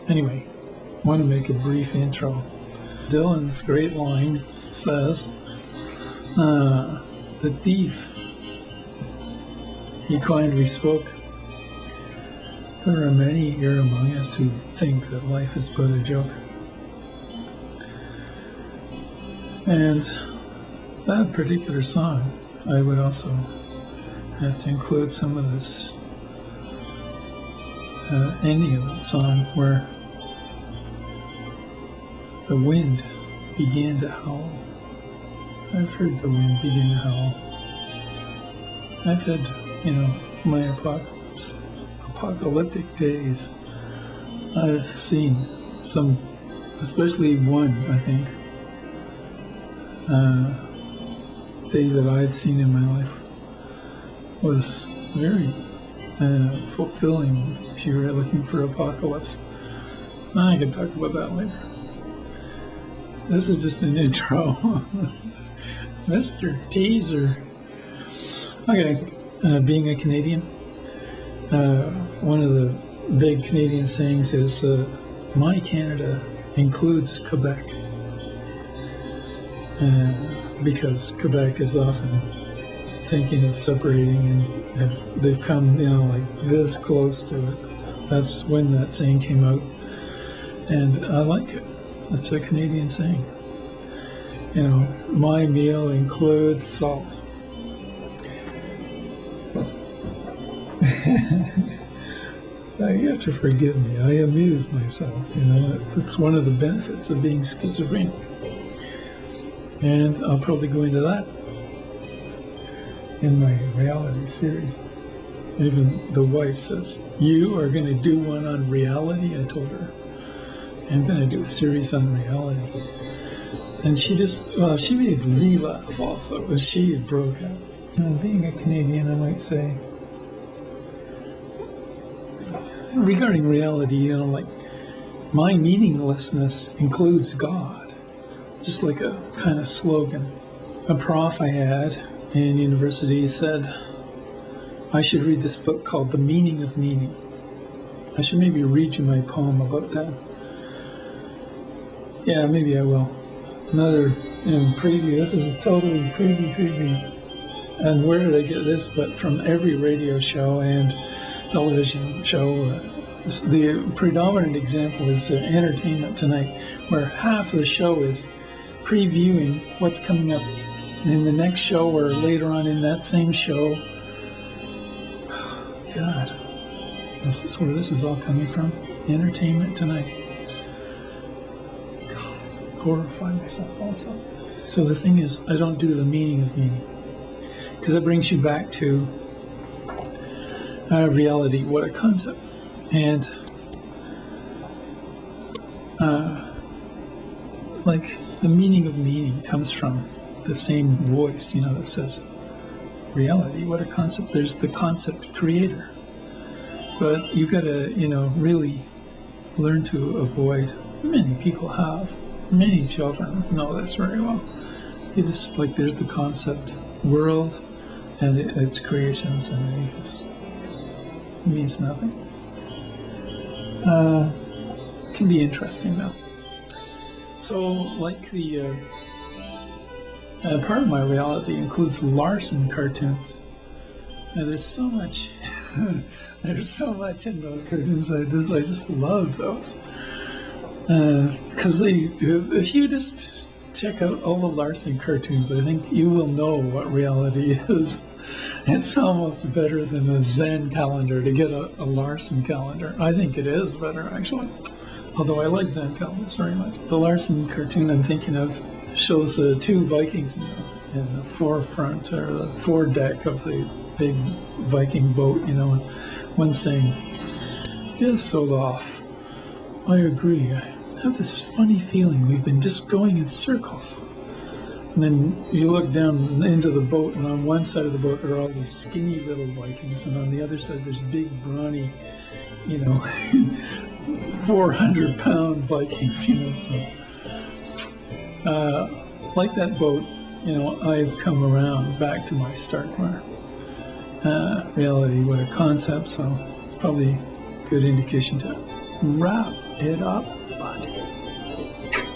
Anyway, I want to make a brief intro. Dylan's great line says, the thief, he kindly spoke. There are many here among us who think that life is but a joke. And that particular song, I would also have to include some of this ending of that song where the wind began to howl. I've heard the wind begin to howl. I've had, my apocalyptic days. I've seen some, especially one, I think, day that I've seen in my life was very fulfilling if you were looking for apocalypse. I can talk about that later. This is just an intro. Mr. Teaser. Okay, being a Canadian, one of the big Canadian sayings is, my Canada includes Quebec. Because Quebec is often thinking of separating, and they've come, like this close to it. That's when that saying came out, and I like it. It's a Canadian saying. My meal includes salt. You have to forgive me. I amuse myself. It's one of the benefits of being schizophrenic. And I'll probably go into that in my reality series. Even the wife says, you are going to do one on reality? I told her, I'm going to do a series on reality. And she made me laugh also, but she broke out. Being a Canadian, I might say, regarding reality, like, my meaninglessness includes God. Just like a kind of slogan. A prof I had in university said I should read this book called The Meaning of Meaning. I should maybe read you my poem about that. Yeah, maybe I will. Another preview. This is a totally preview. And where did I get this? But from every radio show and television show. The predominant example is Entertainment Tonight, where half of the show is previewing what's coming up in the next show or later on in that same show. God, is this where this is all coming from? Entertainment Tonight. God, horrify myself also. So the thing is, I don't do the meaning of meaning, because that brings you back to reality. What a concept. And like the meaning of meaning comes from the same voice, that says reality. What a concept. There's the concept creator. But you gotta, really learn to avoid. Many people have. Many children know this very well. You just, like, there's the concept world and its creations, and it means nothing. Can be interesting though. So, like the part of my reality includes Larson cartoons. Now, there's so much, there's so much in those cartoons. I just love those, because if you just check out all the Larson cartoons, I think you will know what reality is. It's almost better than a Zen calendar to get a Larson calendar. I think it is better, actually. Although I like Zen calendars very much. The Larson cartoon I'm thinking of shows the two Vikings in the forefront, or the foredeck of the big Viking boat, and one saying, "Yes, Olaf, I agree. I have this funny feeling we've been just going in circles." And then you look down into the boat, and on one side of the boat are all these skinny little Vikings, and on the other side there's big, brawny, 400-pound Vikings, so like that boat, I've come around back to my start where reality, what a concept. So it's probably a good indication to wrap it up, buddy.